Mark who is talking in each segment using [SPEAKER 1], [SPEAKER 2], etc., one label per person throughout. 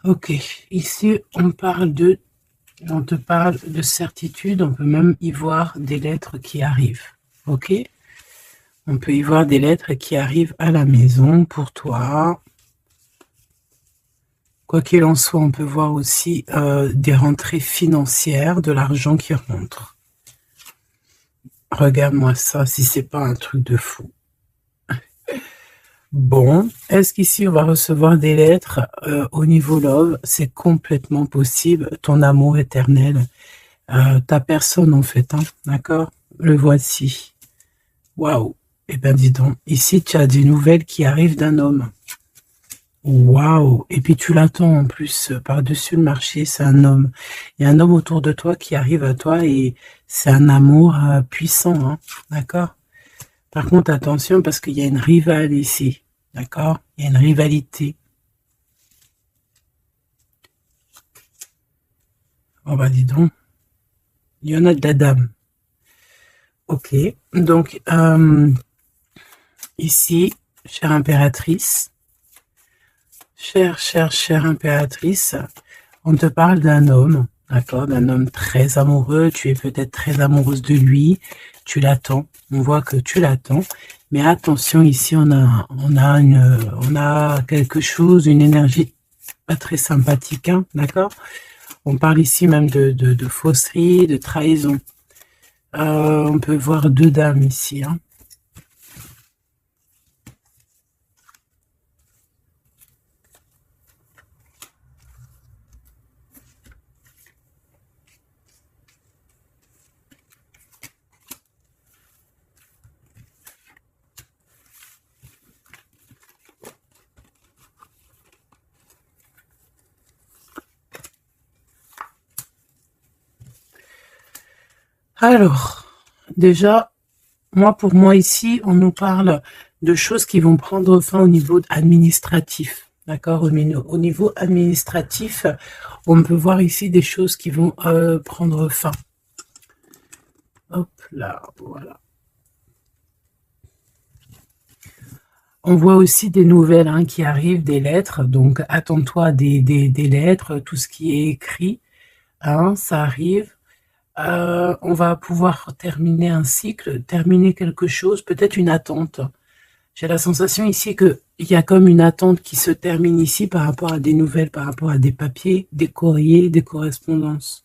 [SPEAKER 1] Ok, ici on te parle de certitude, on peut même y voir des lettres qui arrivent. Ok, on peut y voir des lettres qui arrivent à la maison pour toi. Quoi qu'il en soit, on peut voir aussi des rentrées financières, de l'argent qui rentre. Regarde-moi ça, si c'est pas un truc de fou. Bon, est-ce qu'ici on va recevoir des lettres au niveau love? C'est complètement possible. Ton amour éternel, ta personne en fait, hein, d'accord? Le voici. Waouh. Eh ben dis donc, ici tu as des nouvelles qui arrivent d'un homme. Waouh! Et puis tu l'attends en plus par-dessus le marché, c'est un homme. Il y a un homme autour de toi qui arrive à toi et c'est un amour puissant, hein, d'accord? Par contre, attention parce qu'il y a une rivale ici, d'accord? Il y a une rivalité. Oh bah dis donc, il y en a de la dame. Ok, donc ici, chère impératrice, chère impératrice, on te parle d'un homme, d'accord, d'un homme très amoureux, tu es peut-être très amoureuse de lui, tu l'attends, on voit que tu l'attends, mais attention, ici on a quelque chose, une énergie pas très sympathique, hein, d'accord? On parle ici même de fausserie, de trahison. On peut voir deux dames ici, hein. Alors, déjà, pour moi ici, on nous parle de choses qui vont prendre fin au niveau administratif. D'accord? Au niveau administratif, on peut voir ici des choses qui vont prendre fin. Hop là, voilà. On voit aussi des nouvelles hein, qui arrivent, des lettres. Donc, attends-toi à des lettres, tout ce qui est écrit. Hein, ça arrive. On va pouvoir terminer un cycle, terminer quelque chose, peut-être une attente. J'ai la sensation ici qu'il y a comme une attente qui se termine ici par rapport à des nouvelles, par rapport à des papiers, des courriers, des correspondances.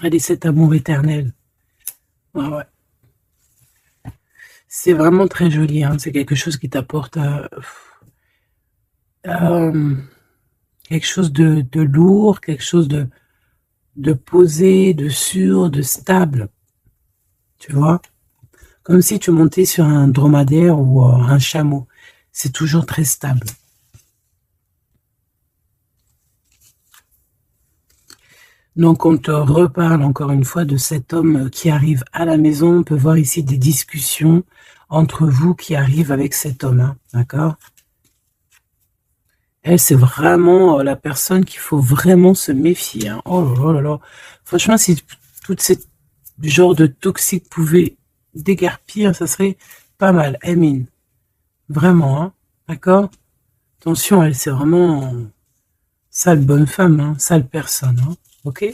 [SPEAKER 1] Allez, cet amour éternel. Ouais, ouais. C'est vraiment très joli, hein. C'est quelque chose qui t'apporte euh, quelque chose de lourd, quelque chose de posé, de sûr, de stable. Tu vois? Comme si tu montais sur un dromadaire ou un chameau. C'est toujours très stable. Donc on te reparle encore une fois de cet homme qui arrive à la maison. On peut voir ici des discussions entre vous qui arrivent avec cet homme, hein, d'accord? Elle, c'est vraiment la personne qu'il faut vraiment se méfier, hein. Oh là là là là. Franchement, si tout ce genre de toxique pouvait déguerpir, ça serait pas mal. Emine, vraiment, hein, d'accord? Attention, elle, c'est vraiment sale bonne femme, hein, sale personne, hein, ok?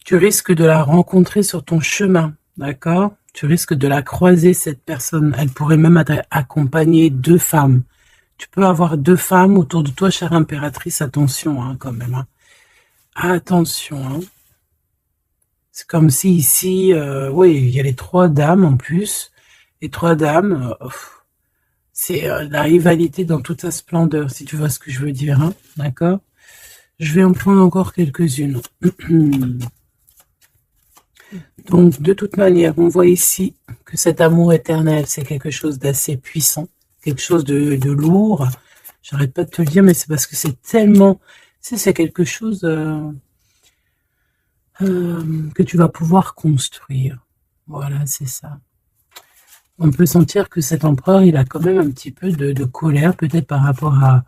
[SPEAKER 1] Tu risques de la rencontrer sur ton chemin, d'accord? Tu risques de la croiser, cette personne. Elle pourrait même accompagner deux femmes. Tu peux avoir deux femmes autour de toi, chère impératrice. Attention, hein, quand même, hein. Attention, hein. C'est comme si ici, oui, il y a les trois dames en plus. Les trois dames, c'est la rivalité dans toute sa splendeur, si tu vois ce que je veux dire, hein, d'accord? Je vais en prendre encore quelques-unes. Donc, de toute manière, on voit ici que cet amour éternel, c'est quelque chose d'assez puissant, quelque chose de lourd. J'arrête pas de te le dire, mais c'est parce que c'est tellement... c'est quelque chose que tu vas pouvoir construire. Voilà, c'est ça. On peut sentir que cet empereur, il a quand même un petit peu de colère, peut-être par rapport à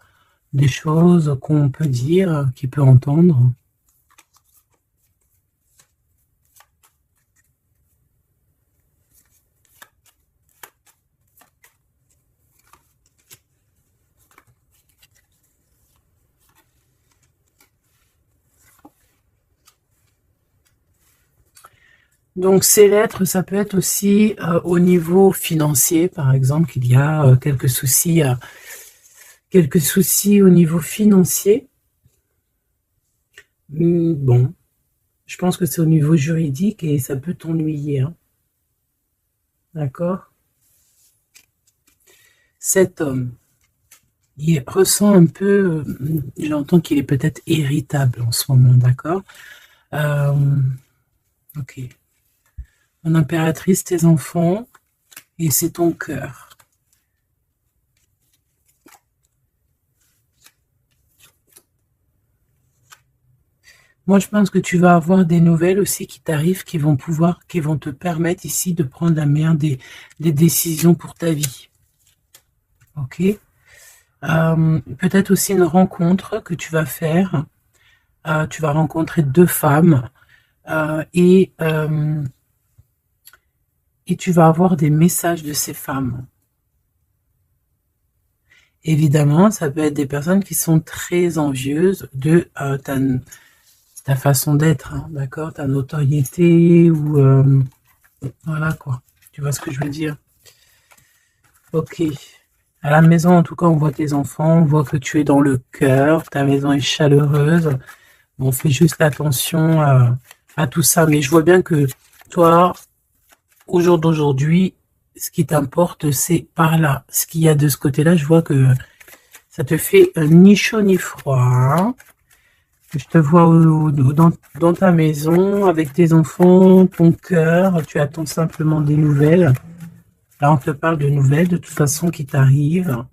[SPEAKER 1] des choses qu'on peut dire, qu'il peut entendre. Donc ces lettres, ça peut être aussi au niveau financier, par exemple, qu'il y a quelques soucis au niveau financier. Bon, je pense que c'est au niveau juridique et ça peut t'ennuyer, hein. D'accord? Cet homme, il ressent un peu, j'entends qu'il est peut-être irritable en ce moment, d'accord? Euh, ok. Mon impératrice, tes enfants, et c'est ton cœur. Moi, je pense que tu vas avoir des nouvelles aussi qui t'arrivent, qui vont te permettre ici de prendre la meilleure des décisions pour ta vie. Ok? Peut-être aussi une rencontre que tu vas faire. Tu vas rencontrer deux femmes et tu vas avoir des messages de ces femmes. Évidemment, ça peut être des personnes qui sont très envieuses de ta façon d'être, hein, d'accord, ta notoriété ou voilà quoi. Tu vois ce que je veux dire? Ok. À la maison, en tout cas, on voit tes enfants, on voit que tu es dans le cœur, ta maison est chaleureuse. On fait juste attention à tout ça, mais je vois bien que toi, au jour d'aujourd'hui, ce qui t'importe, c'est par là. Ce qu'il y a de ce côté-là, je vois que ça te fait ni chaud ni froid, hein. Je te vois dans ta maison, avec tes enfants, ton cœur, tu attends simplement des nouvelles. Là, on te parle de nouvelles, de toute façon, qui t'arrivent.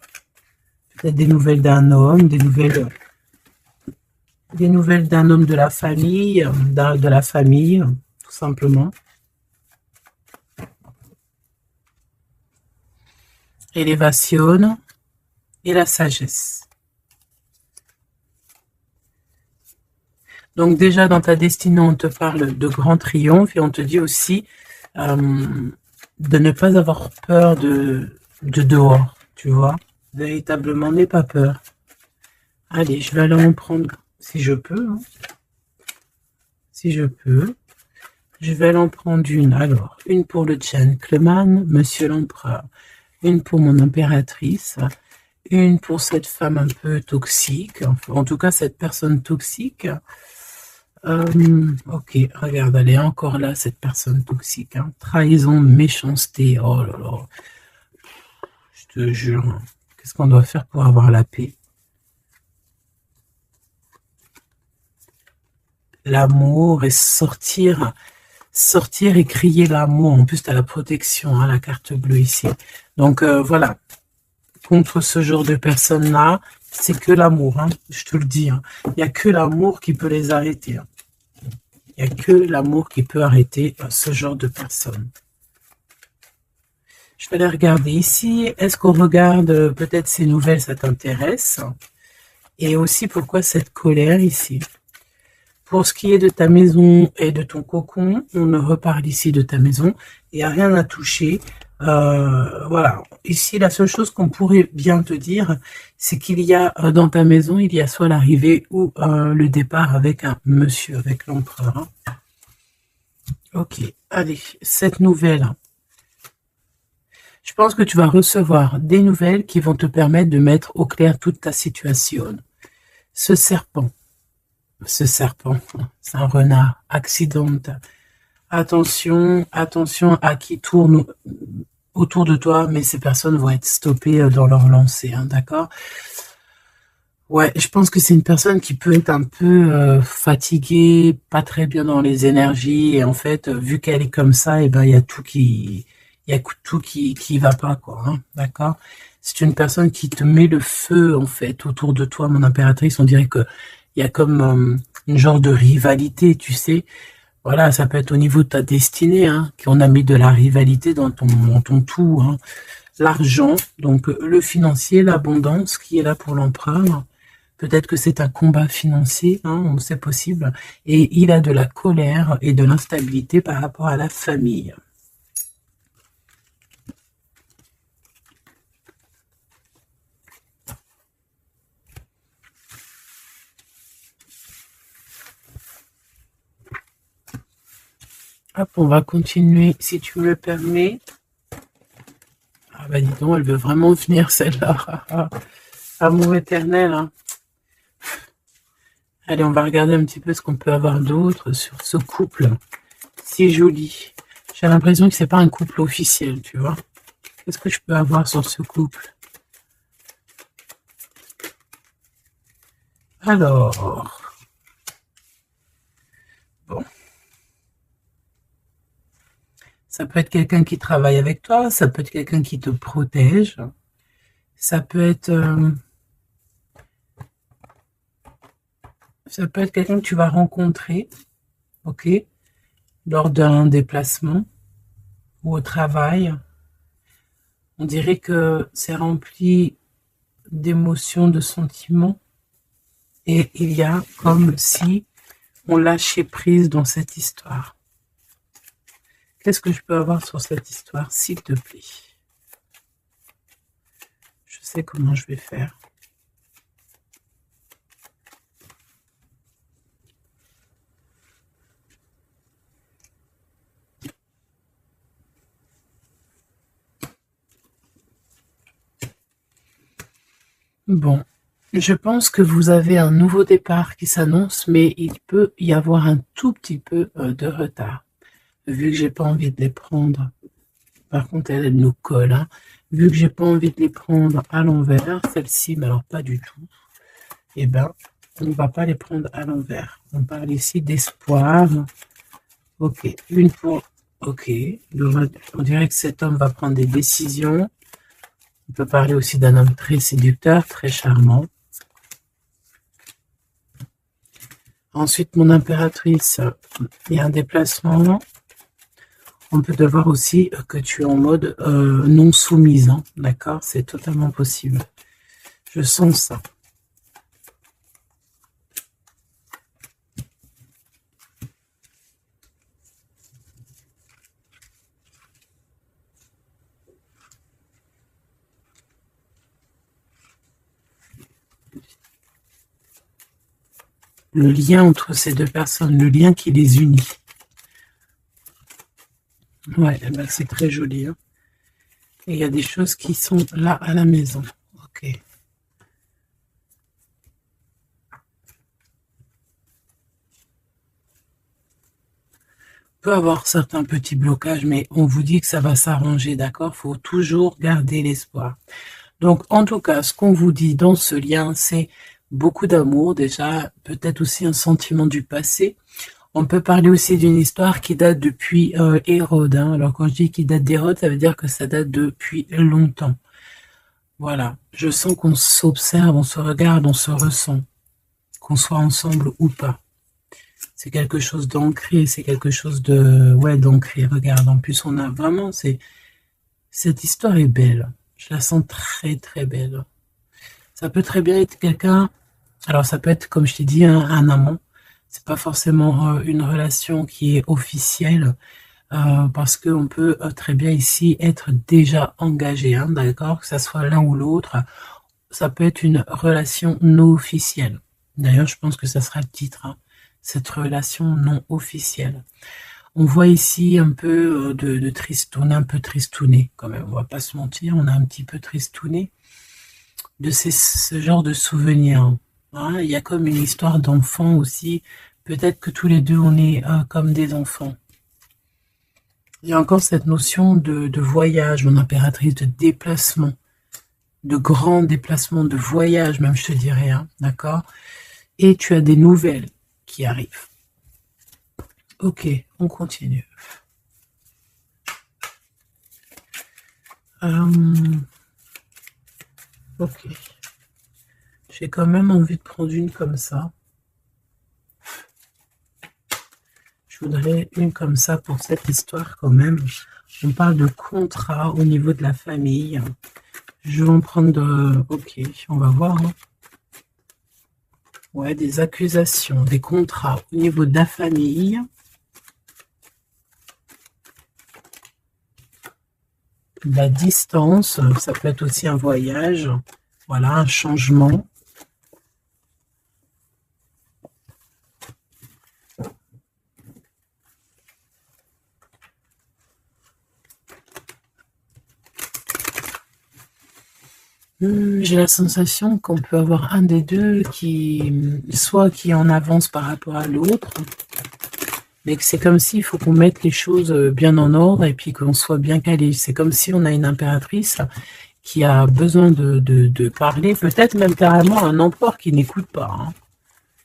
[SPEAKER 1] Peut-être des nouvelles d'un homme, des nouvelles d'un homme de la famille, de la famille, tout simplement. Élévation et la sagesse. Donc déjà, dans ta destinée, on te parle de grand triomphe et on te dit aussi de ne pas avoir peur de dehors, tu vois. Véritablement, n'aie pas peur. Allez, je vais aller en prendre, si je peux, hein. Si je peux. Je vais en prendre une. Alors, une pour le gentleman, monsieur l'empereur. Une pour mon impératrice. Une pour cette femme un peu toxique. En tout cas, cette personne toxique. Ok, regarde, elle est encore là, cette personne toxique, hein. Trahison, méchanceté. Oh là là. Je te jure, hein. Qu'est-ce qu'on doit faire pour avoir la paix? L'amour et sortir et crier l'amour. En plus, tu as la protection, hein, la carte bleue ici. Donc voilà, contre ce genre de personnes-là, c'est que l'amour, hein, je te le dis, hein. Il n'y a que l'amour qui peut les arrêter, hein. Il n'y a que l'amour qui peut arrêter ce genre de personnes. Je vais aller regarder ici. Est-ce qu'on regarde peut-être ces nouvelles, ça t'intéresse? Et aussi, pourquoi cette colère ici? Pour ce qui est de ta maison et de ton cocon, on ne reparle ici de ta maison. Il n'y a rien à toucher. Voilà. Ici, la seule chose qu'on pourrait bien te dire, c'est qu'il y a dans ta maison, il y a soit l'arrivée ou le départ avec un monsieur, avec l'empereur, hein. Ok. Allez, cette nouvelle. Je pense que tu vas recevoir des nouvelles qui vont te permettre de mettre au clair toute ta situation. Ce serpent, c'est un renard, accident. Attention, attention à qui tourne autour de toi, mais ces personnes vont être stoppées dans leur lancée, hein, d'accord? Ouais, je pense que c'est une personne qui peut être un peu fatiguée, pas très bien dans les énergies, et en fait, vu qu'elle est comme ça, et ben il y a tout qui va pas, quoi, hein, d'accord? C'est une personne qui te met le feu en fait autour de toi, mon impératrice. On dirait que il y a comme une genre de rivalité, tu sais. Voilà, ça peut être au niveau de ta destinée, hein, qu'on a mis de la rivalité dans ton tout, hein. L'argent, donc le financier, l'abondance qui est là pour l'empereur. Peut-être que c'est un combat financier, hein, c'est possible. Et il a de la colère et de l'instabilité par rapport à la famille. Hop, on va continuer, si tu me le permets. Ah bah dis donc, elle veut vraiment venir celle-là. Amour éternel. Hein. Allez, on va regarder un petit peu ce qu'on peut avoir d'autre sur ce couple. Si joli. J'ai l'impression que c'est pas un couple officiel, tu vois. Qu'est-ce que je peux avoir sur ce couple? Alors... Bon. Ça peut être quelqu'un qui travaille avec toi, ça peut être quelqu'un qui te protège, ça peut être quelqu'un que tu vas rencontrer, ok, lors d'un déplacement ou au travail. On dirait que c'est rempli d'émotions, de sentiments, et il y a comme si on lâchait prise dans cette histoire. Qu'est-ce que je peux avoir sur cette histoire, s'il te plaît? Je sais comment je vais faire. Bon, je pense que vous avez un nouveau départ qui s'annonce, mais il peut y avoir un tout petit peu de retard. Vu que j'ai pas envie de les prendre, par contre elle nous colle, hein. Vu que j'ai pas envie de les prendre à l'envers, celle-ci, mais alors pas du tout, eh ben, on ne va pas les prendre à l'envers. On parle ici d'espoir. Ok, une pour... Ok, on dirait que cet homme va prendre des décisions. On peut parler aussi d'un homme très séducteur, très charmant. Ensuite, mon impératrice, il y a un déplacement. On peut te voir aussi que tu es en mode non soumise, hein, d'accord? C'est totalement possible. Je sens ça. Le lien entre ces deux personnes, le lien qui les unit. Ouais, ben c'est très joli. Hein. Et il y a des choses qui sont là à la maison. Ok. On peut avoir certains petits blocages, mais on vous dit que ça va s'arranger, d'accord? Il faut toujours garder l'espoir. Donc, en tout cas, ce qu'on vous dit dans ce lien, c'est beaucoup d'amour, déjà, peut-être aussi un sentiment du passé. On peut parler aussi d'une histoire qui date depuis Hérode. Hein. Alors, quand je dis qu'il date d'Hérode, ça veut dire que ça date depuis longtemps. Voilà. Je sens qu'on s'observe, on se regarde, on se ressent. Qu'on soit ensemble ou pas. C'est quelque chose d'ancré, c'est quelque chose de... Ouais, d'ancré. Regarde, en plus, on a vraiment... Cette histoire est belle. Je la sens très, très belle. Ça peut très bien être quelqu'un... Alors, ça peut être, comme je t'ai dit, un amant. C'est pas forcément une relation qui est officielle. Parce qu'on peut très bien ici être déjà engagé, hein, d'accord, que ça soit l'un ou l'autre. Ça peut être une relation non officielle. D'ailleurs, je pense que ça sera le titre, hein, cette relation non officielle. On voit ici un peu de tristouné, un peu tristouné quand même, on va pas se mentir, on a un petit peu tristouné de ce genre de souvenirs. Hein. Il y a comme une histoire d'enfant aussi, peut-être que tous les deux on est comme des enfants. Il y a encore cette notion de voyage, mon impératrice, de déplacement, de grands déplacements, de voyage même, je te dirais, hein, d'accord? Et tu as des nouvelles qui arrivent. Ok, on continue. Ok. J'ai quand même envie de prendre une comme ça. Je voudrais une comme ça pour cette histoire quand même. On parle de contrat au niveau de la famille. Je vais en prendre... Ok, on va voir. Hein. Ouais, des accusations, des contrats au niveau de la famille. La distance, ça peut être aussi un voyage. Voilà, un changement. J'ai la sensation qu'on peut avoir un des deux soit qui est en avance par rapport à l'autre, mais que c'est comme s'il faut qu'on mette les choses bien en ordre et puis qu'on soit bien calé. C'est comme si on a une impératrice qui a besoin de parler, peut-être même carrément un empereur qui n'écoute pas, hein.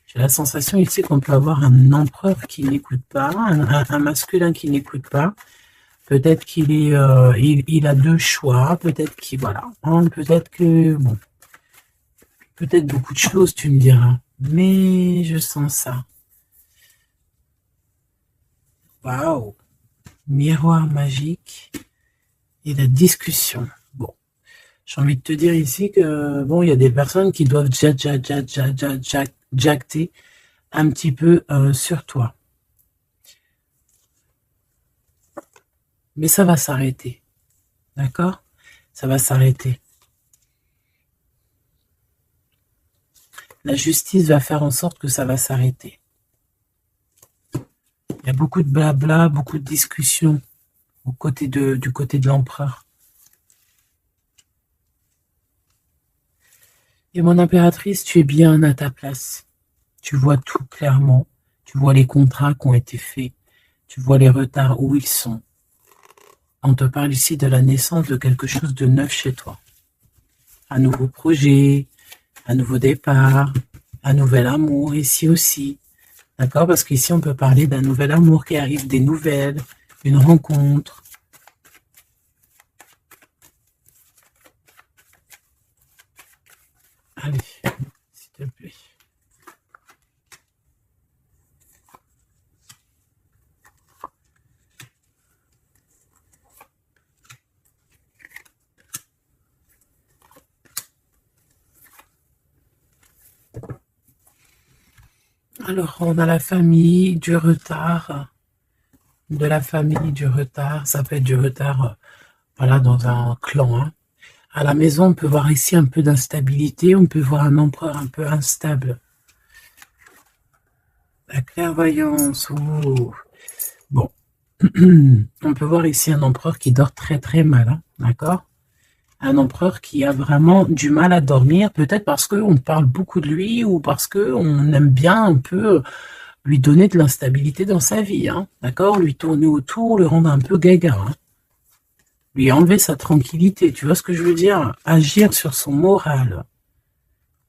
[SPEAKER 1] J'ai la sensation ici qu'on peut avoir un empereur qui n'écoute pas, un masculin qui n'écoute pas. Peut-être qu'il est, il a deux choix, peut-être qu'il, voilà, hein, peut-être que, bon, peut-être beaucoup de choses, tu me diras, mais je sens ça. Waouh, miroir magique et la discussion. Bon, j'ai envie de te dire ici que, bon, il y a des personnes qui doivent jacter un petit peu sur toi. Mais ça va s'arrêter, d'accord? Ça va s'arrêter. La justice va faire en sorte que ça va s'arrêter. Il y a beaucoup de blabla, beaucoup de discussions du côté de l'empereur. Et mon impératrice, tu es bien à ta place. Tu vois tout clairement. Tu vois les contrats qui ont été faits. Tu vois les retards où ils sont. On te parle ici de la naissance de quelque chose de neuf chez toi. Un nouveau projet, un nouveau départ, un nouvel amour ici aussi. D'accord? Parce qu'ici, on peut parler d'un nouvel amour qui arrive, des nouvelles, une rencontre. Allez, s'il te plaît. Alors, on a la famille, du retard, de la famille, du retard. Ça peut être du retard, voilà, dans un clan, hein. À la maison, on peut voir ici un peu d'instabilité. On peut voir un empereur un peu instable. La clairvoyance. Oh. Bon. On peut voir ici un empereur qui dort très très mal, hein, d'accord? Un empereur qui a vraiment du mal à dormir, peut-être parce qu'on parle beaucoup de lui ou parce qu'on aime bien un peu lui donner de l'instabilité dans sa vie, hein, d'accord? Lui tourner autour, le rendre un peu gaga, hein. Lui enlever sa tranquillité, tu vois ce que je veux dire? Agir sur son moral.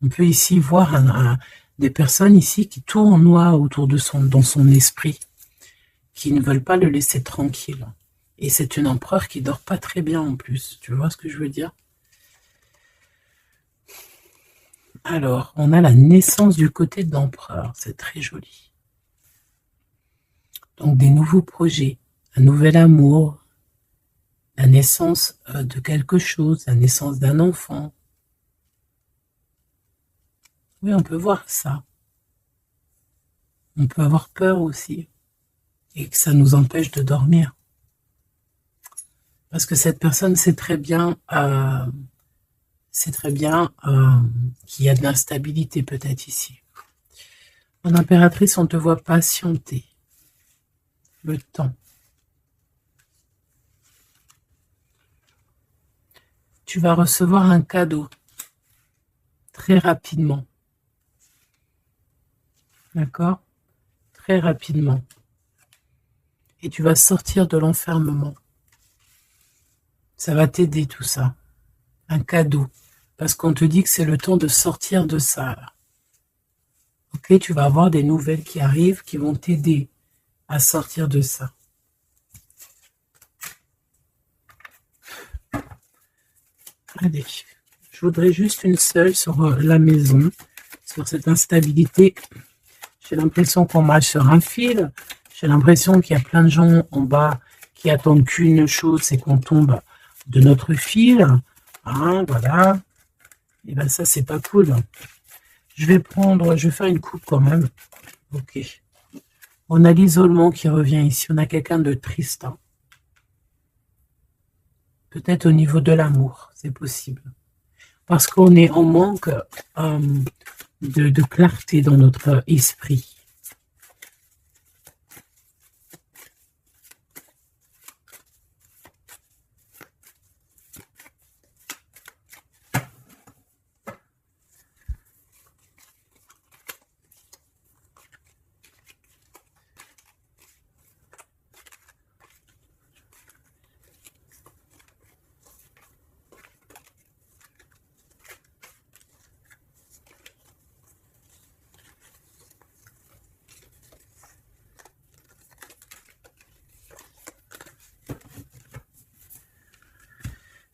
[SPEAKER 1] On peut ici voir des personnes ici qui tournoient autour de dans son esprit, qui ne veulent pas le laisser tranquille. Et c'est une empereur qui dort pas très bien en plus, tu vois ce que je veux dire? Alors, on a la naissance du côté de l'empereur, c'est très joli. Donc des nouveaux projets, un nouvel amour, la naissance de quelque chose, la naissance d'un enfant. Oui, on peut voir ça. On peut avoir peur aussi, et que ça nous empêche de dormir. Parce que cette personne sait très bien qu'il y a de l'instabilité peut-être ici. En impératrice, on te voit patienter le temps. Tu vas recevoir un cadeau très rapidement. D'accord? Très rapidement. Et tu vas sortir de l'enfermement. Ça va t'aider tout ça. Un cadeau. Parce qu'on te dit que c'est le temps de sortir de ça. Ok, tu vas avoir des nouvelles qui arrivent qui vont t'aider à sortir de ça. Allez, je voudrais juste une seule sur la maison, sur cette instabilité. J'ai l'impression qu'on marche sur un fil. J'ai l'impression qu'il y a plein de gens en bas qui attendent qu'une chose, c'est qu'on tombe de notre fil. Hein, voilà. Et bien ça, c'est pas cool. Je vais faire une coupe quand même. Ok. On a l'isolement qui revient ici. On a quelqu'un de triste, hein. Peut-être au niveau de l'amour, c'est possible. Parce qu'on est en manque de clarté dans notre esprit.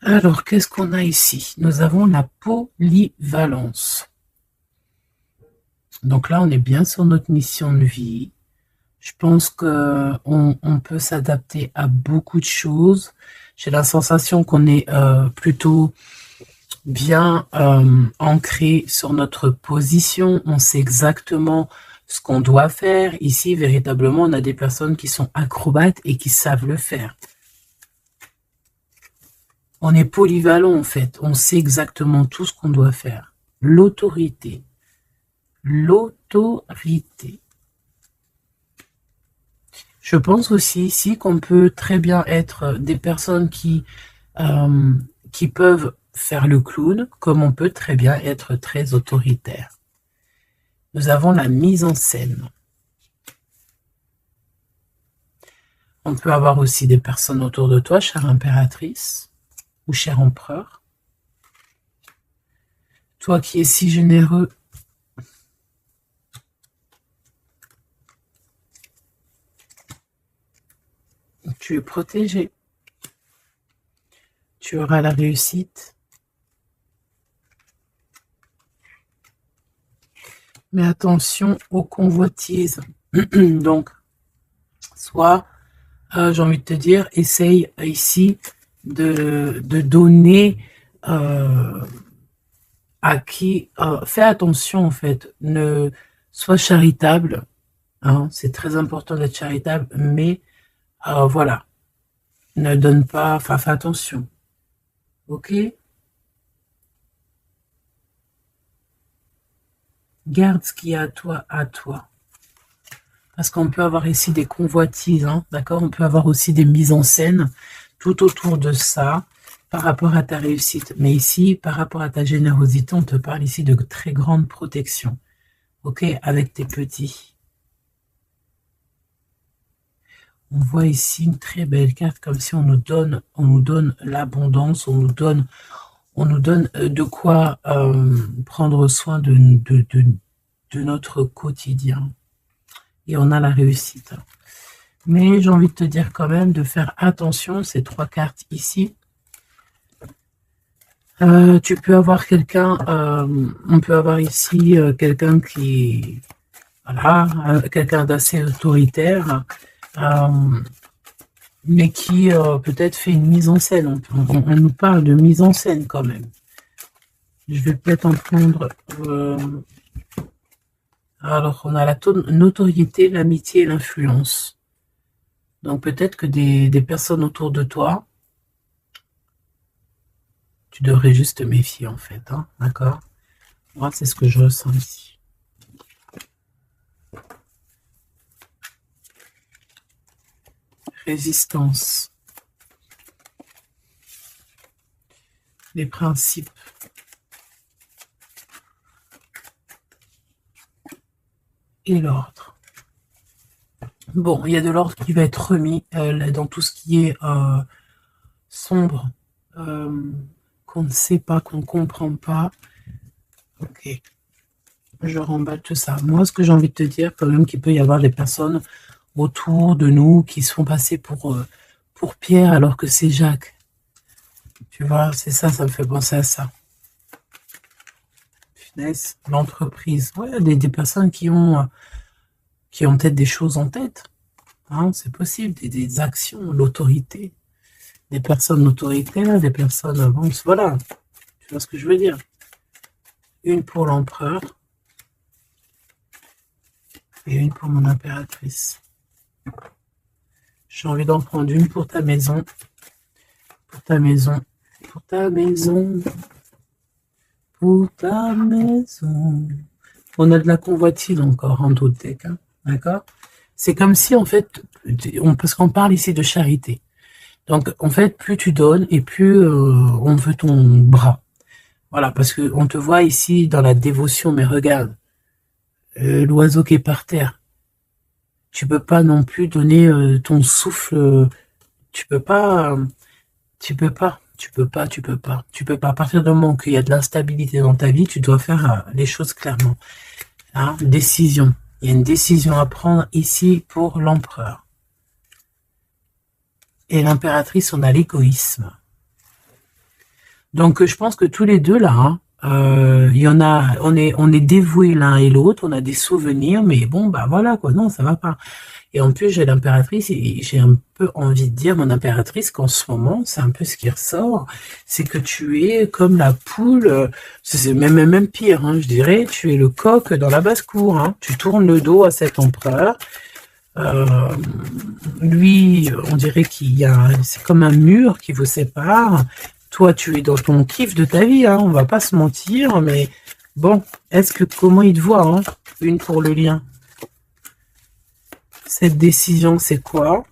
[SPEAKER 1] Alors, qu'est-ce qu'on a ici? Nous avons la polyvalence. Donc là, on est bien sur notre mission de vie. Je pense qu'on peut s'adapter à beaucoup de choses. J'ai la sensation qu'on est plutôt bien ancré sur notre position. On sait exactement ce qu'on doit faire. Ici, véritablement, on a des personnes qui sont acrobates et qui savent le faire. On est polyvalent, en fait. On sait exactement tout ce qu'on doit faire. L'autorité. L'autorité. Je pense aussi ici qu'on peut très bien être des personnes qui peuvent faire le clown, comme on peut très bien être très autoritaire. Nous avons la mise en scène. On peut avoir aussi des personnes autour de toi, chère impératrice, ou cher empereur. Toi qui es si généreux, tu es protégé. Tu auras la réussite. Mais attention aux convoitises. Donc, soit, j'ai envie de te dire, essaye ici de donner à qui... fais attention, en fait. Ne sois charitable. Hein, c'est très important d'être charitable, mais voilà. Ne donne pas... Enfin, fais attention. Ok? Garde ce qui est à toi, à toi. Parce qu'on peut avoir ici des convoitises, hein, d'accord? On peut avoir aussi des mises en scène tout autour de ça, par rapport à ta réussite. Mais ici, par rapport à ta générosité, on te parle ici de très grande protection. Ok? Avec tes petits. On voit ici une très belle carte, comme si on nous donne l'abondance, on nous donne de quoi prendre soin de notre quotidien. Et on a la réussite. Mais j'ai envie de te dire quand même de faire attention, ces trois cartes ici. Tu peux avoir quelqu'un, on peut avoir ici quelqu'un qui, voilà, quelqu'un d'assez autoritaire, mais qui peut-être fait une mise en scène. On nous parle de mise en scène quand même. Je vais peut-être en prendre... alors, on a la notoriété, l'amitié et l'influence. Donc, peut-être que des personnes autour de toi, tu devrais juste te méfier, en fait. Hein, d'accord? Moi, c'est ce que je ressens ici. Résistance. Les principes. Et l'ordre. Bon, il y a de l'ordre qui va être remis dans tout ce qui est sombre, qu'on ne sait pas, qu'on ne comprend pas. Ok. Je remballe tout ça. Moi, ce que j'ai envie de te dire, quand même, qu'il peut y avoir des personnes autour de nous qui se font passer pour Pierre alors que c'est Jacques. Tu vois, c'est ça, ça me fait penser à ça. Finesse, l'entreprise. Ouais, des personnes qui ont peut-être des choses en tête. Hein, c'est possible, des actions, l'autorité. Des personnes autoritaires, des personnes... Bon, voilà, tu vois ce que je veux dire. Une pour l'empereur. Et une pour mon impératrice. J'ai envie d'en prendre une pour ta maison. Pour ta maison. Pour ta maison. Pour ta maison. On a de la convoitise encore en d'autres decks. Hein, d'accord? C'est comme si, en fait, parce qu'on parle ici de charité. Donc, en fait, plus tu donnes et plus on veut ton bras. Voilà, parce que on te voit ici dans la dévotion, mais regarde, l'oiseau qui est par terre. Tu peux pas non plus donner ton souffle. Tu peux pas. Tu peux pas. À partir du moment qu'il y a de l'instabilité dans ta vie, tu dois faire les choses clairement. Hein, décision. Il y a une décision à prendre ici pour l'empereur. Et l'impératrice, on a l'égoïsme. Donc, je pense que tous les deux, là, hein, il y en a, on est dévoués l'un et l'autre, on a des souvenirs, mais bon, bah voilà, quoi, non, ça va pas. Et en plus, j'ai l'impératrice, et j'ai un peu envie de dire, mon impératrice, qu'en ce moment, c'est un peu ce qui ressort, c'est que tu es comme la poule, c'est même pire, hein, je dirais, tu es le coq dans la basse-cour, hein, tu tournes le dos à cet empereur, lui, on dirait qu'il y a, c'est comme un mur qui vous sépare. Toi, tu es dans ton kiff de ta vie, hein, on va pas se mentir, mais bon, comment il te voit, hein, une pour le lien. Cette décision, c'est quoi?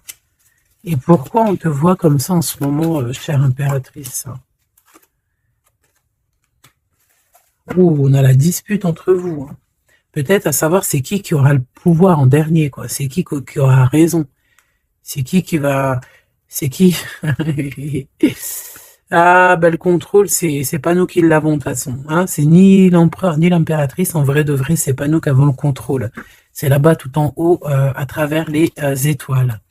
[SPEAKER 1] Et pourquoi on te voit comme ça en ce moment, chère impératrice? Oh, on a la dispute entre vous, hein. Peut-être à savoir c'est qui aura le pouvoir en dernier, quoi. C'est qui aura raison. C'est qui va... C'est qui Ah, bah le contrôle, c'est pas nous qui l'avons de toute façon. Hein. C'est ni l'empereur ni l'impératrice. En vrai de vrai, c'est pas nous qui avons le contrôle. C'est là-bas tout en haut, à travers les étoiles.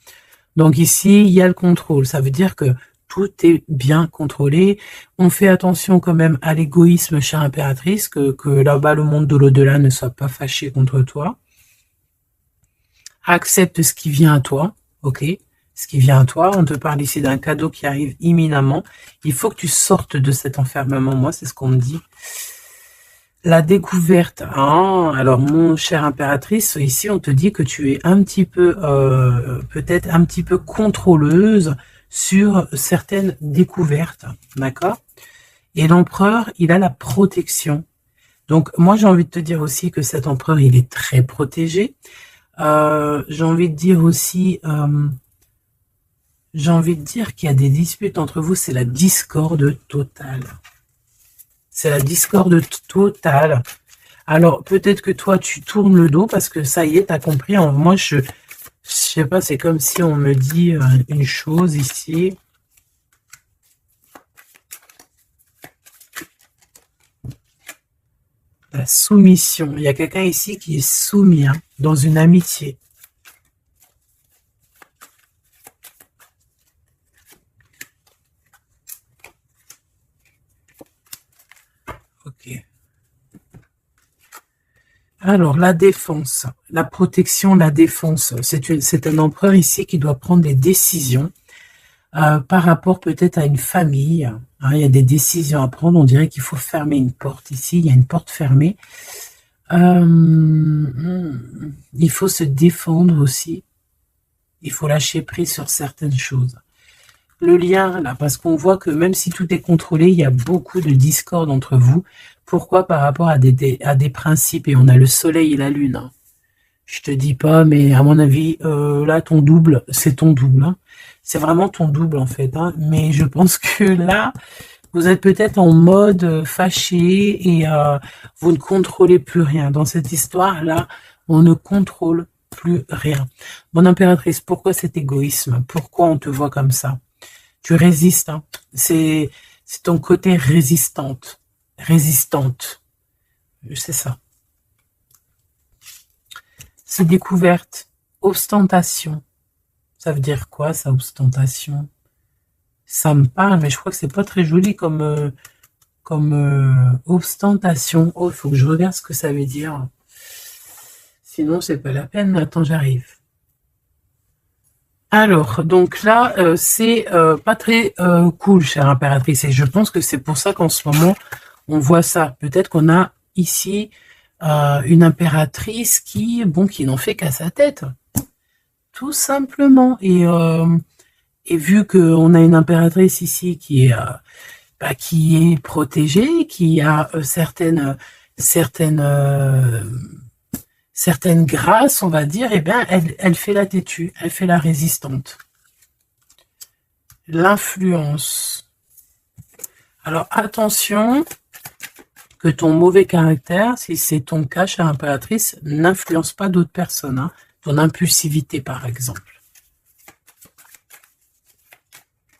[SPEAKER 1] Donc ici, il y a le contrôle. Ça veut dire que tout est bien contrôlé. On fait attention quand même à l'égoïsme, chère impératrice, que là-bas, le monde de l'au-delà ne soit pas fâché contre toi. Accepte ce qui vient à toi, ok? Ce qui vient à toi, on te parle ici d'un cadeau qui arrive imminemment. Il faut que tu sortes de cet enfermement, moi, c'est ce qu'on me dit. La découverte, hein, alors mon cher impératrice, ici on te dit que tu es un petit peu, peut-être un petit peu contrôleuse sur certaines découvertes, d'accord? Et l'empereur, il a la protection. Donc moi j'ai envie de te dire aussi que cet empereur, il est très protégé. J'ai envie de dire aussi, j'ai envie de dire qu'il y a des disputes entre vous, c'est la discorde totale. C'est la discorde totale. Alors, peut-être que toi, tu tournes le dos parce que ça y est, t'as compris. Moi, je sais pas, c'est comme si on me dit une chose ici. La soumission. Il y a quelqu'un ici qui est soumis, hein, dans une amitié. Ok. Alors, la défense, la protection, la défense. C'est un empereur ici qui doit prendre des décisions par rapport peut-être à une famille. Hein, il y a des décisions à prendre. On dirait qu'il faut fermer une porte ici. Il y a une porte fermée. Il faut se défendre aussi. Il faut lâcher prise sur certaines choses. Le lien, là, parce qu'on voit que même si tout est contrôlé, il y a beaucoup de discorde entre vous. Pourquoi? Par rapport à des principes. Et on a le soleil et la lune. Hein. Je te dis pas, mais à mon avis, là, ton double, c'est ton double. Hein. C'est vraiment ton double, en fait. Hein. Mais je pense que là, vous êtes peut-être en mode fâché et vous ne contrôlez plus rien. Dans cette histoire-là, on ne contrôle plus rien. Mon impératrice, pourquoi cet égoïsme? Pourquoi on te voit comme ça? Tu résistes, hein. C'est ton côté résistante. C'est ça. C'est découverte. Ostentation. Ça veut dire quoi, ça, ostentation? Ça me parle, mais je crois que c'est pas très joli comme ostentation. Oh, il faut que je regarde ce que ça veut dire. Sinon, c'est pas la peine. Attends, j'arrive. Alors, donc là, c'est pas très cool, chère impératrice. Et je pense que c'est pour ça qu'en ce moment, on voit ça. Peut-être qu'on a ici une impératrice qui n'en fait qu'à sa tête. Tout simplement. Et vu qu'on a une impératrice ici qui est protégée, qui a certaines grâces, on va dire, eh bien, elle fait la têtue, elle fait la résistante. L'influence. Alors, attention que ton mauvais caractère, si c'est ton cas, chère impératrice, n'influence pas d'autres personnes. Hein. Ton impulsivité, par exemple.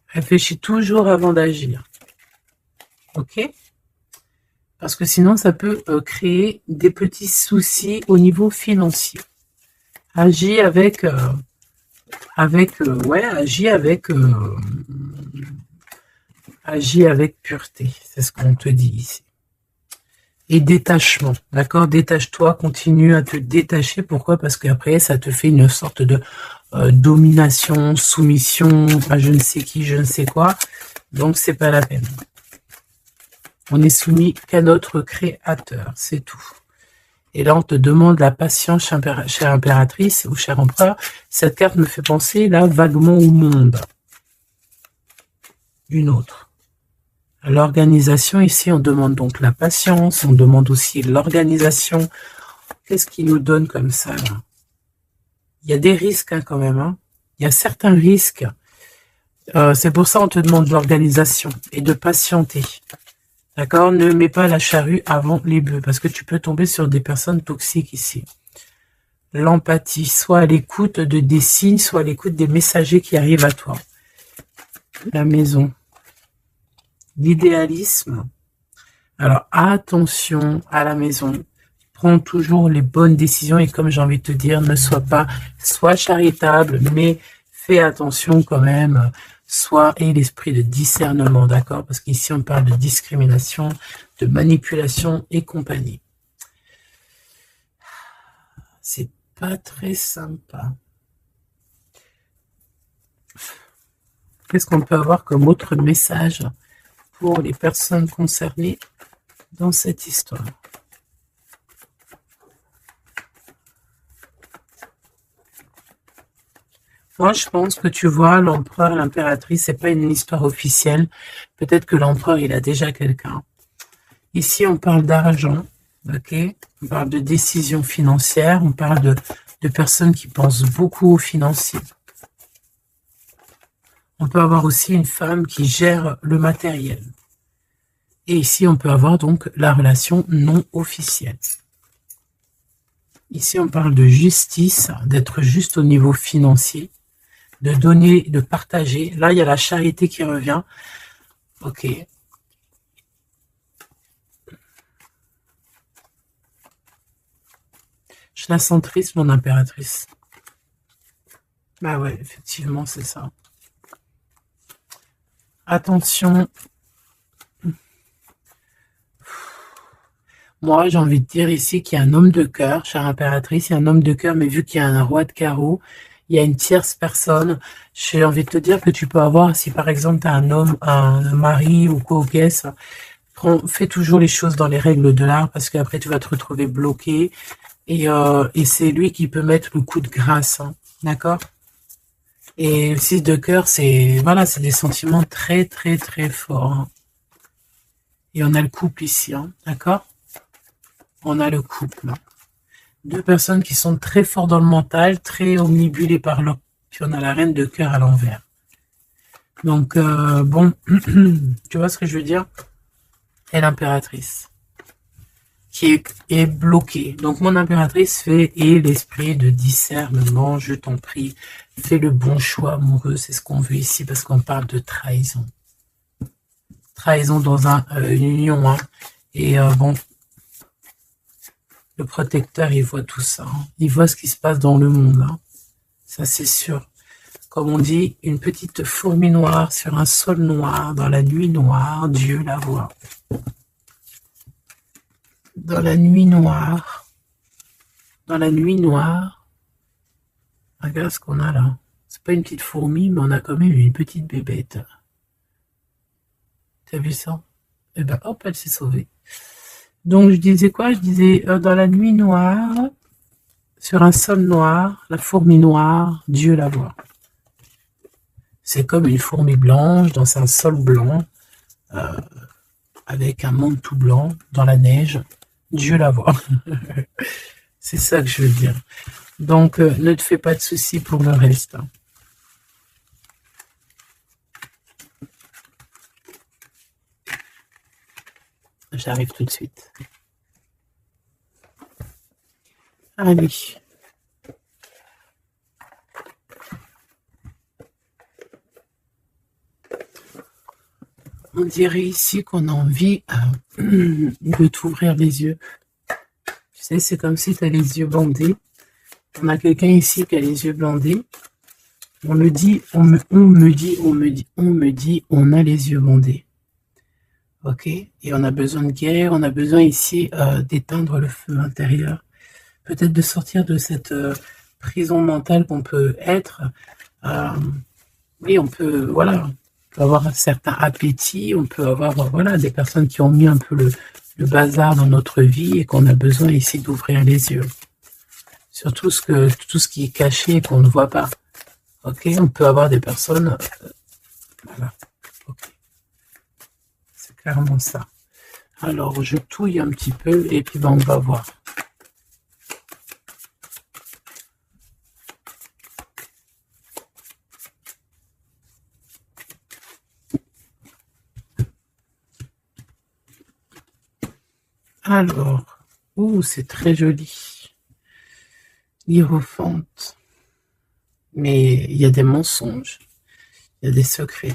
[SPEAKER 1] Réfléchis toujours avant d'agir. Ok? Parce que sinon, ça peut créer des petits soucis au niveau financier. Agis avec Agis avec pureté, c'est ce qu'on te dit ici. Et détachement, d'accord? Détache-toi, continue à te détacher. Pourquoi? Parce qu'après, ça te fait une sorte de domination, soumission, à je ne sais qui, je ne sais quoi. Donc, c'est pas la peine. On est soumis qu'à notre créateur, c'est tout. Et là, on te demande la patience, chère impératrice ou cher empereur. Cette carte me fait penser, là, vaguement au monde. Une autre. L'organisation, ici, on demande donc la patience, on demande aussi l'organisation. Qu'est-ce qu'il nous donne comme ça, là? Il y a des risques, hein, quand même. Hein. Il y a certains risques. C'est pour ça qu'on te demande l'organisation et de patienter. D'accord? Ne mets pas la charrue avant les bœufs, parce que tu peux tomber sur des personnes toxiques ici. L'empathie, soit à l'écoute de des signes, soit à l'écoute des messagers qui arrivent à toi. La maison. L'idéalisme. Alors, attention à la maison. Prends toujours les bonnes décisions et comme j'ai envie de te dire, ne sois charitable, mais fais attention quand même. Et l'esprit de discernement, d'accord? Parce qu'ici, on parle de discrimination, de manipulation et compagnie. C'est pas très sympa. Qu'est-ce qu'on peut avoir comme autre message pour les personnes concernées dans cette histoire? Moi, je pense que tu vois, l'empereur, l'impératrice, c'est pas une histoire officielle. Peut-être que l'empereur, il a déjà quelqu'un. Ici, on parle d'argent, ok? On parle de décisions financières, on parle de personnes qui pensent beaucoup aux financiers. On peut avoir aussi une femme qui gère le matériel. Et ici, on peut avoir donc la relation non officielle. Ici, on parle de justice, d'être juste au niveau financier, de donner, de partager. Là, il y a la charité qui revient. Ok. Je la sens triste, mon impératrice. Bah ouais, effectivement, c'est ça. Attention. Moi, j'ai envie de dire ici qu'il y a un homme de cœur, chère impératrice, il y a un homme de cœur, mais vu qu'il y a un roi de carreau, il y a une tierce personne. J'ai envie de te dire que tu peux avoir, si par exemple tu as un homme, un mari ou quoi, ok, ça, fais toujours les choses dans les règles de l'art, parce qu'après tu vas te retrouver bloqué, et c'est lui qui peut mettre le coup de grâce, hein, d'accord? Et le 6 de cœur, c'est voilà, c'est des sentiments très très très forts. Hein. Et on a le couple ici, hein, d'accord? On a le couple. Deux personnes qui sont très fortes dans le mental, très omnibulées par l'homme. Puis on a la reine de cœur à l'envers. Donc, bon, tu vois ce que je veux dire? Et l'impératrice, qui est bloquée. Donc, mon impératrice fait, et l'esprit de discernement, je t'en prie, fais le bon choix amoureux, c'est ce qu'on veut ici, parce qu'on parle de trahison. Trahison dans une union, hein. Et bon, le protecteur, il voit tout ça. Hein. Il voit ce qui se passe dans le monde. Hein. Ça, c'est sûr. Comme on dit, une petite fourmi noire sur un sol noir, dans la nuit noire, Dieu la voit. Dans la nuit noire. Dans la nuit noire. Regarde ce qu'on a là. C'est pas une petite fourmi, mais on a quand même une petite bébête. T'as vu ça? Eh ben, hop, elle s'est sauvée. Donc, je disais quoi? Je disais, dans la nuit noire, sur un sol noir, la fourmi noire, Dieu la voit. C'est comme une fourmi blanche dans un sol blanc, avec un manteau blanc dans la neige. Dieu la voit. C'est ça que je veux dire. Donc, ne te fais pas de soucis pour le reste. Hein. J'arrive tout de suite. Allez. On dirait ici qu'on a envie de t'ouvrir les yeux. Tu sais, c'est comme si tu as les yeux bandés. On a quelqu'un ici qui a les yeux bandés. On me dit, on a les yeux bandés. ok? Et on a besoin de guérir, on a besoin ici d'éteindre le feu intérieur. Peut-être de sortir de cette prison mentale qu'on peut être. Oui, on peut, voilà, on peut avoir un certain appétit, on peut avoir, voilà, des personnes qui ont mis un peu le bazar dans notre vie et qu'on a besoin ici d'ouvrir les yeux. Sur tout ce qui est caché et qu'on ne voit pas. Ok, on peut avoir des personnes, voilà, ok, c'est clairement ça. Alors, je touille un petit peu et puis ben, on va voir. Alors, ouh, c'est très joli. Hiérophante. Mais il y a des mensonges, il y a des secrets.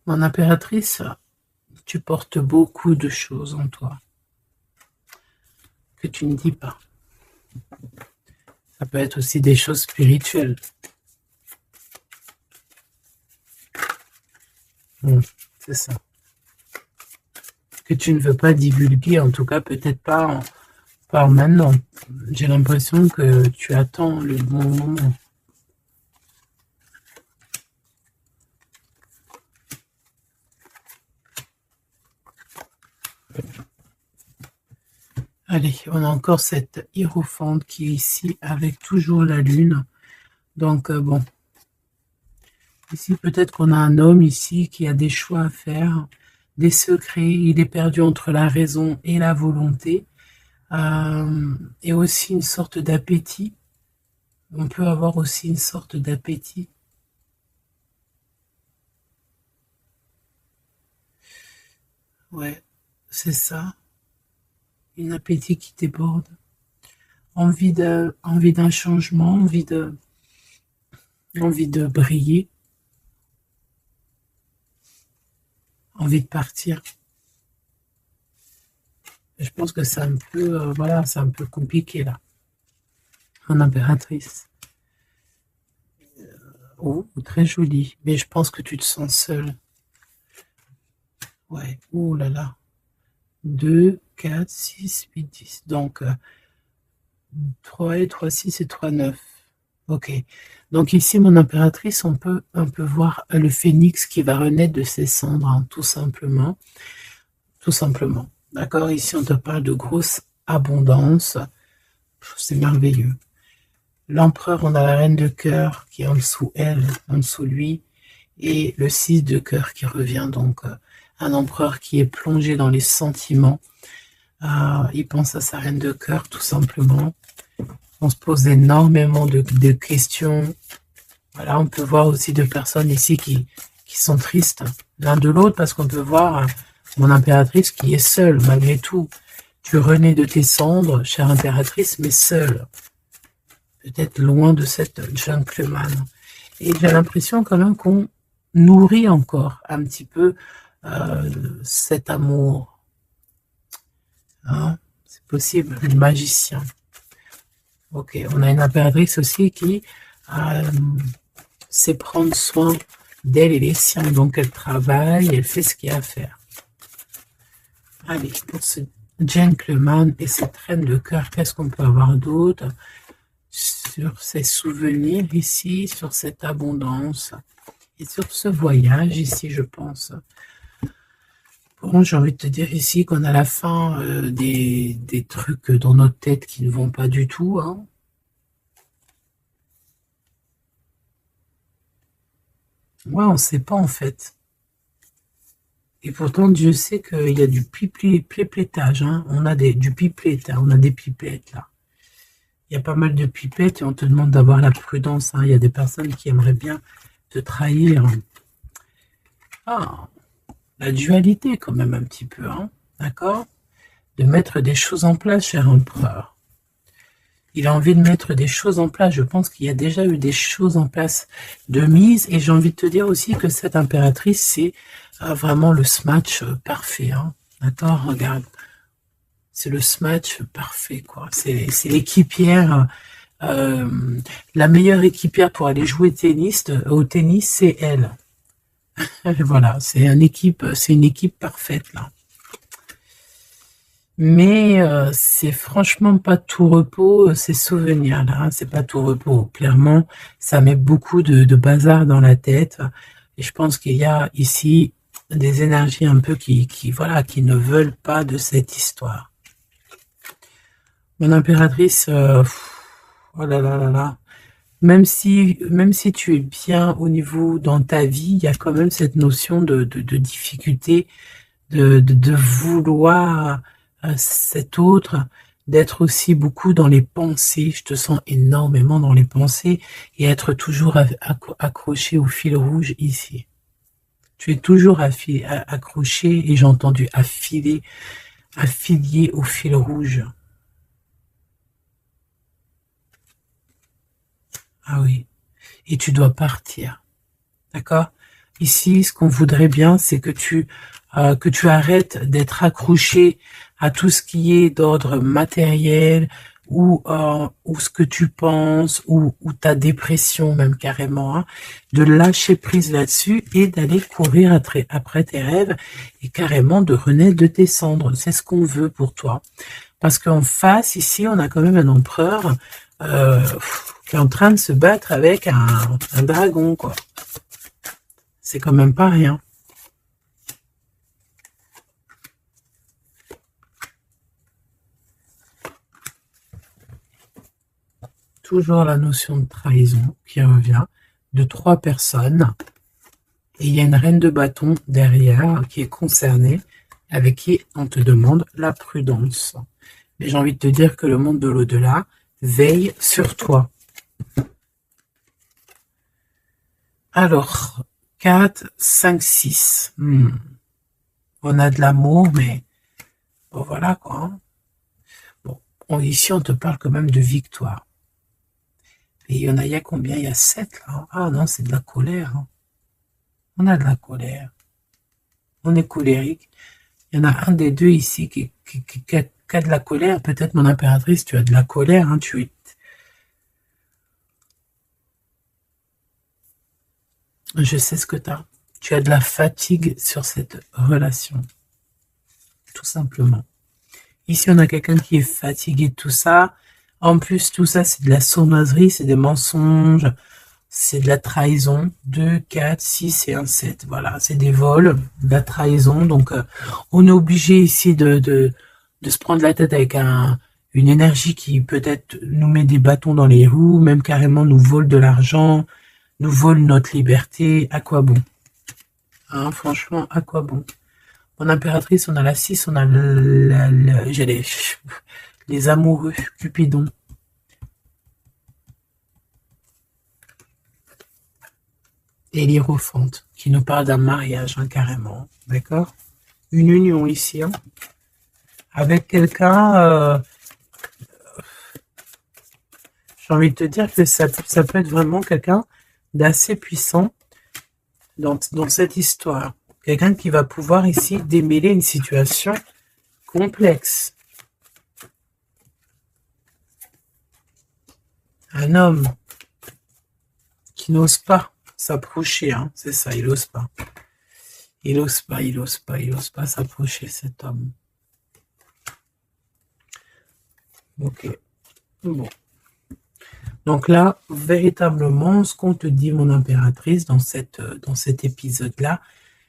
[SPEAKER 1] Mon impératrice, tu portes beaucoup de choses en toi que tu ne dis pas. Ça peut être aussi des choses spirituelles. C'est ça. Que tu ne veux pas divulguer, en tout cas peut-être pas maintenant. J'ai l'impression que tu attends le bon moment. Allez, on a encore cette hiérophante qui est ici avec toujours la lune. Donc bon, ici peut-être qu'on a un homme ici qui a des choix à faire, des secrets, il est perdu entre la raison et la volonté. Et aussi une sorte d'appétit. On peut avoir aussi une sorte d'appétit. Ouais, c'est ça. Un appétit qui déborde. Envie d'un changement, envie de briller. Envie de partir. Je pense que c'est un peu, voilà, c'est un peu compliqué là. En impératrice. Oh, très jolie. Mais je pense que tu te sens seule. Ouais, oh là là. 2, 4, 6, 8, 10. Donc, 3 et 3, 6 et 3, 9. Ok. Donc ici, mon impératrice, on peut un peu voir le phénix qui va renaître de ses cendres, hein, tout simplement. Tout simplement. D'accord? Ici, on te parle de grosse abondance. C'est merveilleux. L'empereur, on a la reine de cœur qui est en dessous elle, en dessous lui, et le 6 de cœur qui revient. Donc, un empereur qui est plongé dans les sentiments. Il pense à sa reine de cœur, tout simplement. On se pose énormément de questions. Voilà, on peut voir aussi deux personnes ici qui sont tristes l'un de l'autre, parce qu'on peut voir mon impératrice qui est seule, malgré tout. Tu renais de tes cendres, chère impératrice, mais seule. Peut-être loin de cette gentleman. Et j'ai l'impression quand même qu'on nourrit encore un petit peu cet amour. Hein, c'est possible, le magicien. Ok, on a une impératrice aussi qui sait prendre soin d'elle et les siens. Donc elle travaille, elle fait ce qu'il y a à faire. Allez, pour ce gentleman et cette reine de cœur, qu'est-ce qu'on peut avoir d'autre? Sur ces souvenirs ici, sur cette abondance et sur ce voyage ici, je pense. Bon, j'ai envie de te dire ici qu'on a la fin des trucs dans notre tête qui ne vont pas du tout. Hein. Ouais, on ne sait pas en fait. Et pourtant, Dieu sait qu'il y a du pipettage. Hein. On a du pipette, hein. On a des pipettes là. Il y a pas mal de pipettes et on te demande d'avoir la prudence. Hein. Il y a des personnes qui aimeraient bien te trahir. Ah, la dualité quand même un petit peu, hein, d'accord? De mettre des choses en place, cher empereur. Il a envie de mettre des choses en place. Je pense qu'il y a déjà eu des choses en place de mise. Et j'ai envie de te dire aussi que cette impératrice, c'est vraiment le smash parfait. Hein, d'accord? Regarde. C'est le smash parfait, quoi. C'est l'équipière. La meilleure équipière pour aller jouer au tennis, c'est elle. Voilà, c'est une équipe parfaite là. Mais c'est franchement pas tout repos, ces souvenirs-là, hein, c'est pas tout repos. Clairement, ça met beaucoup de bazar dans la tête. Et je pense qu'il y a ici des énergies un peu voilà, qui ne veulent pas de cette histoire. Mon impératrice, oh là là là là. Même si tu es bien au niveau dans ta vie, il y a quand même cette notion de difficulté, de vouloir cet autre, d'être aussi beaucoup dans les pensées. Je te sens énormément dans les pensées et être toujours accroché au fil rouge ici. Tu es toujours accroché et j'ai entendu affilié au fil rouge. Ah oui. Et tu dois partir. D'accord? Ici, ce qu'on voudrait bien, c'est que tu arrêtes d'être accroché à tout ce qui est d'ordre matériel ou ce que tu penses ou ta dépression même carrément, hein, de lâcher prise là-dessus et d'aller courir après tes rêves et carrément de renaître de tes cendres. C'est ce qu'on veut pour toi. Parce qu'en face, ici, on a quand même un empereur qui est en train de se battre avec un dragon, quoi. C'est quand même pas rien. Toujours la notion de trahison qui revient de 3 personnes. Et il y a une reine de bâton derrière qui est concernée, avec qui on te demande la prudence. Mais j'ai envie de te dire que le monde de l'au-delà veille sur toi. Alors, 4, 5, 6. On a de l'amour, mais bon, voilà quoi. Bon, ici, on te parle quand même de victoire. Et il y a combien? Il y a 7 là. Ah non, c'est de la colère. Hein. On a de la colère. On est colérique. Il y en a un des deux ici qui a de la colère. Peut-être, mon impératrice, tu as de la colère. Hein, Je sais ce que tu as. Tu as de la fatigue sur cette relation. Tout simplement. Ici, on a quelqu'un qui est fatigué de tout ça. En plus, tout ça, c'est de la sournoiserie, c'est des mensonges, c'est de la trahison. 2, 4, 6 et un 7. Voilà, c'est des vols, de la trahison. Donc, on est obligé ici de se prendre la tête avec une énergie qui peut-être nous met des bâtons dans les roues, même carrément nous vole de l'argent, nous vole notre liberté. À quoi bon? Hein, franchement, à quoi bon? Mon impératrice, on a la 6, on a les amoureux, Cupidon. Et l'Hiérophante, qui nous parle d'un mariage, hein, carrément. D'accord? Une union ici, hein, avec quelqu'un... j'ai envie de te dire que ça peut être vraiment quelqu'un d'assez puissant dans cette histoire. Quelqu'un qui va pouvoir ici démêler une situation complexe. Un homme qui n'ose pas s'approcher, hein, c'est ça, il n'ose pas. Il n'ose pas s'approcher, cet homme. Ok. Bon. Donc là, véritablement, ce qu'on te dit, mon impératrice, dans cet épisode-là,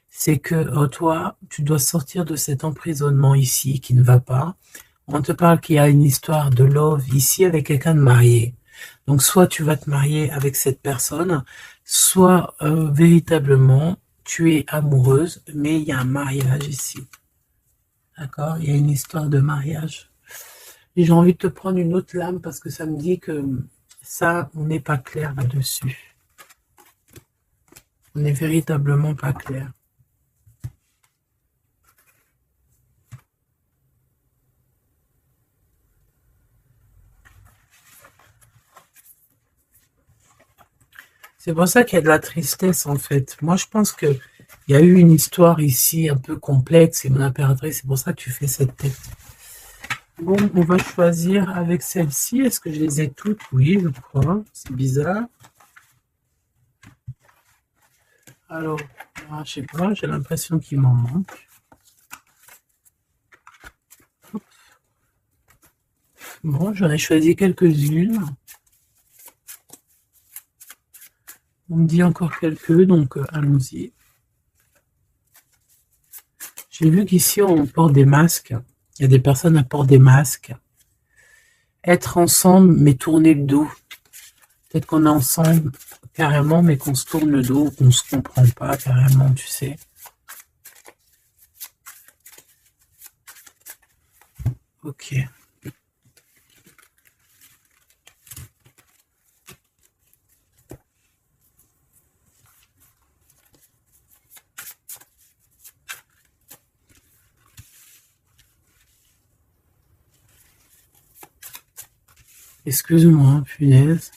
[SPEAKER 1] c'est que toi, tu dois sortir de cet emprisonnement ici qui ne va pas. On te parle qu'il y a une histoire de love ici avec quelqu'un de marié. Donc soit tu vas te marier avec cette personne, soit véritablement tu es amoureuse, mais il y a un mariage ici. D'accord? Il y a une histoire de mariage. Et j'ai envie de te prendre une autre lame parce que ça me dit que ça, on n'est pas clair là-dessus. On n'est véritablement pas clair. C'est pour ça qu'il y a de la tristesse, en fait. Moi, je pense qu'il y a eu une histoire ici un peu complexe, et mon impératrice, c'est pour ça que tu fais cette tête. Bon, on va choisir avec celle-ci. Est-ce que je les ai toutes? Oui, je crois. C'est bizarre. Alors, je sais pas, j'ai l'impression qu'il m'en manque. Bon, j'en ai choisi quelques-unes. On me dit encore quelques, donc allons-y. J'ai vu qu'ici, on porte des masques. Il y a des personnes qui portent des masques. Être ensemble, mais tourner le dos. Peut-être qu'on est ensemble carrément, mais qu'on se tourne le dos, qu'on se comprend pas carrément, tu sais. Ok. Excuse-moi, punaise.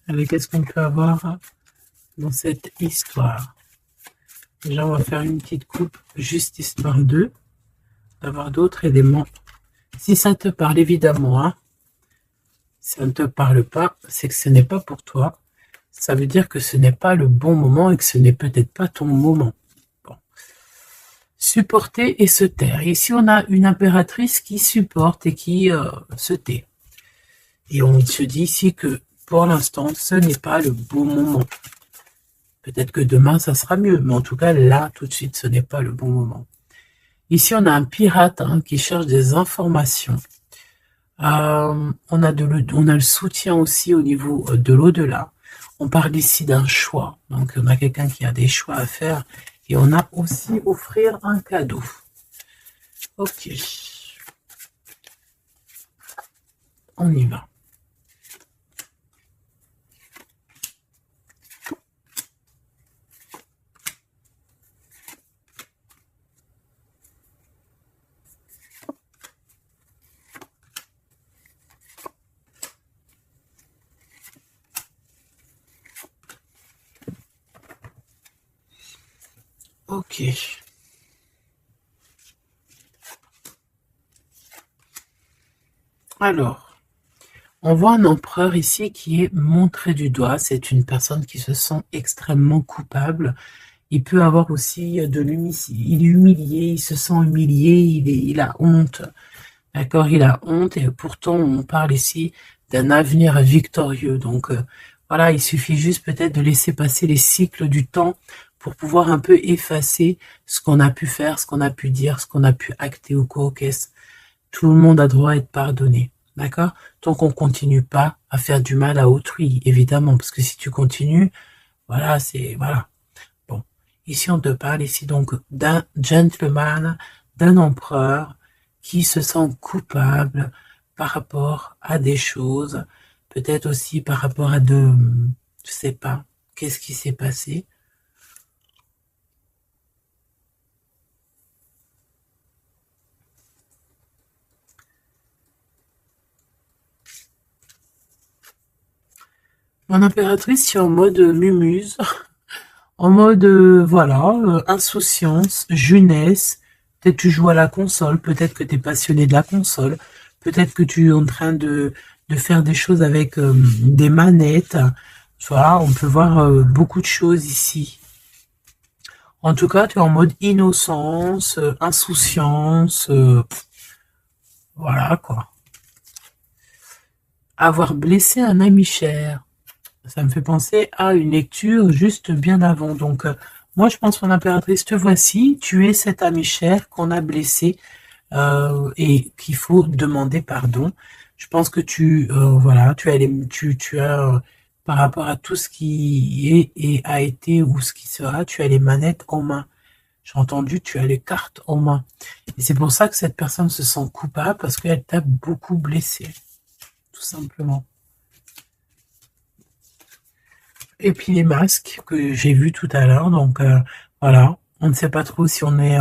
[SPEAKER 1] Allez, qu'est-ce qu'on peut avoir dans cette histoire? Déjà, on va faire une petite coupe, juste histoire d'avoir d'autres éléments. Si ça te parle, évidemment, hein. Si ça ne te parle pas, c'est que ce n'est pas pour toi. Ça veut dire que ce n'est pas le bon moment et que ce n'est peut-être pas ton moment. Bon. Supporter et se taire. Ici, on a une impératrice qui supporte et qui se tait. Et on se dit ici que pour l'instant, ce n'est pas le bon moment. Peut-être que demain, ça sera mieux. Mais en tout cas, là, tout de suite, ce n'est pas le bon moment. Ici, on a un pirate qui cherche des informations. On a le soutien aussi au niveau de l'au-delà. On parle ici d'un choix. Donc, on a quelqu'un qui a des choix à faire. Et on a aussi offrir un cadeau. Ok. On y va. Ok. Alors, on voit un empereur ici qui est montré du doigt. C'est une personne qui se sent extrêmement coupable. Il peut avoir aussi de l'humiliation. Il est humilié, il se sent humilié, il a honte. D'accord, il a honte et pourtant on parle ici d'un avenir victorieux. Donc voilà, il suffit juste peut-être de laisser passer les cycles du temps pour pouvoir un peu effacer ce qu'on a pu faire, ce qu'on a pu dire, ce qu'on a pu acter ou quoi, qu'est-ce. Tout le monde a droit à être pardonné. D'accord? Tant qu'on continue pas à faire du mal à autrui, évidemment, parce que si tu continues, voilà, c'est voilà. Bon, ici on te parle ici donc d'un gentleman, d'un empereur qui se sent coupable par rapport à des choses, peut-être aussi par rapport à je sais pas, qu'est-ce qui s'est passé. Mon impératrice, c'est en mode mumuse, en mode, voilà, insouciance, jeunesse. Peut-être tu joues à la console, peut-être que tu es passionné de la console, peut-être que tu es en train de faire des choses avec des manettes. Voilà, on peut voir beaucoup de choses ici. En tout cas, tu es en mode innocence, insouciance, voilà quoi. Avoir blessé un ami cher. Ça me fait penser à une lecture juste bien avant. Donc, moi, je pense, mon impératrice, te voici. Tu es cet ami cher qu'on a blessé et qu'il faut demander pardon. Je pense que voilà, tu as, par rapport à tout ce qui est et a été ou ce qui sera, tu as les manettes en main. J'ai entendu, tu as les cartes en main. Et c'est pour ça que cette personne se sent coupable parce qu'elle t'a beaucoup blessé, tout simplement. Et puis les masques que j'ai vus tout à l'heure, donc voilà, on ne sait pas trop si on est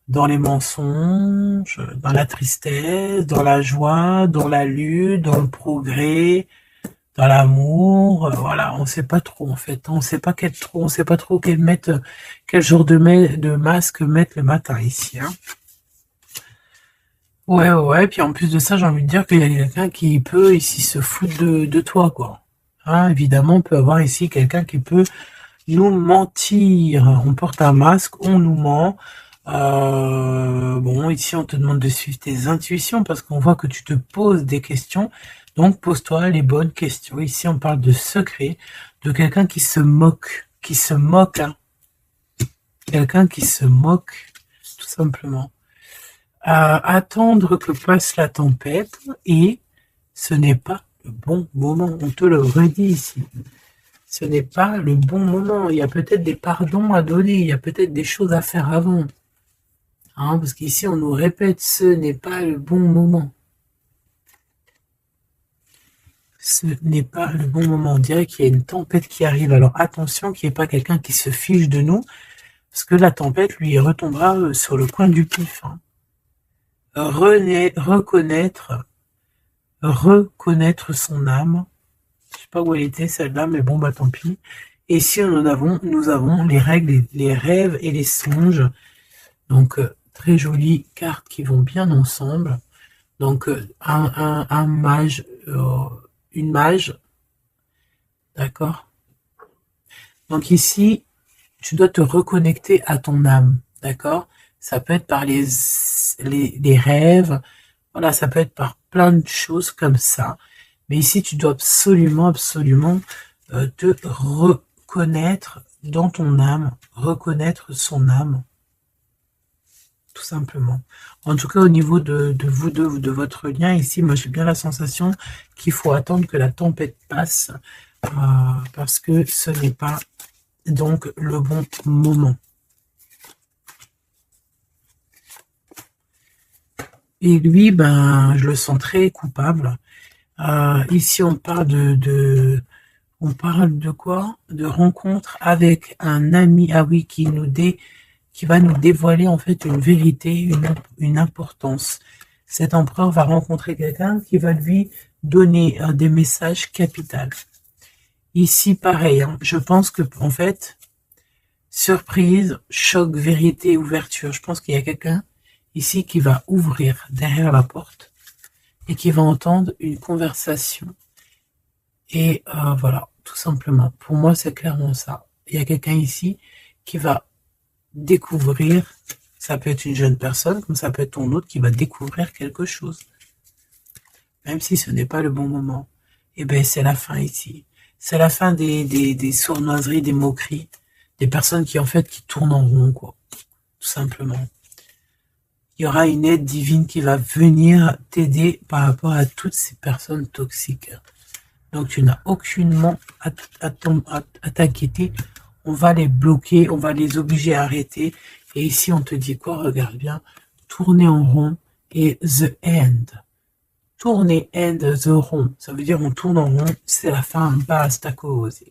[SPEAKER 1] dans les mensonges, dans la tristesse, dans la joie, dans la lutte, dans le progrès, dans l'amour, voilà, on ne sait pas trop en fait, on sait pas on sait pas trop quel genre de masque mettre le matin ici, hein. Ouais, ouais, ouais, puis en plus de ça, j'ai envie de dire qu'il y a quelqu'un qui peut ici se foutre de toi, quoi. Hein, évidemment, on peut avoir ici quelqu'un qui peut nous mentir. On porte un masque, on nous ment. Bon, ici, on te demande de suivre tes intuitions parce qu'on voit que tu te poses des questions. Donc, pose-toi les bonnes questions. Ici, on parle de secret, de quelqu'un qui se moque, hein. Quelqu'un qui se moque, tout simplement. Attendre que passe la tempête et ce n'est pas le bon moment. On te le redit ici. Ce n'est pas le bon moment. Il y a peut-être des pardons à donner. Il y a peut-être des choses à faire avant. Hein, parce qu'ici, on nous répète, ce n'est pas le bon moment. Ce n'est pas le bon moment. On dirait qu'il y a une tempête qui arrive. Alors attention qu'il n'y ait pas quelqu'un qui se fiche de nous. Parce que la tempête, lui, retombera sur le coin du pif. Hein. Reconnaître son âme. Je sais pas où elle était celle-là, mais bon bah tant pis. Et ici nous avons les règles, les rêves et les songes. Donc très jolies cartes qui vont bien ensemble. Donc un mage, une mage, d'accord. Donc ici tu dois te reconnecter à ton âme, d'accord. Ça peut être par les rêves, voilà, ça peut être par plein de choses comme ça. Mais ici, tu dois absolument te reconnaître dans ton âme, reconnaître son âme, tout simplement. En tout cas, au niveau de vous deux, de votre lien, ici, moi j'ai bien la sensation qu'il faut attendre que la tempête passe, parce que ce n'est pas donc le bon moment. Et lui, ben, je le sens très coupable. Ici, on parle on parle de quoi? De rencontre avec un ami, ah oui, qui va nous dévoiler en fait une vérité, une importance. Cet empereur va rencontrer quelqu'un qui va lui donner des messages capitaux. Ici, pareil, hein, je pense que en fait, surprise, choc, vérité, ouverture. Je pense qu'il y a quelqu'un ici qui va ouvrir derrière la porte et qui va entendre une conversation. Et voilà, tout simplement. Pour moi, c'est clairement ça. Il y a quelqu'un ici qui va découvrir, ça peut être une jeune personne, comme ça peut être ton autre qui va découvrir quelque chose. Même si ce n'est pas le bon moment. Et ben c'est la fin ici. C'est la fin des sournoiseries, des moqueries, des personnes qui en fait qui tournent en rond, quoi. Tout simplement. Il y aura une aide divine qui va venir t'aider par rapport à toutes ces personnes toxiques. Donc tu n'as aucunement à t'inquiéter. On va les bloquer, on va les obliger à arrêter. Et ici on te dit quoi? Regarde bien. Tourner en rond et the end. Tourner end the rond. Ça veut dire on tourne en rond, c'est la fin, basta cause.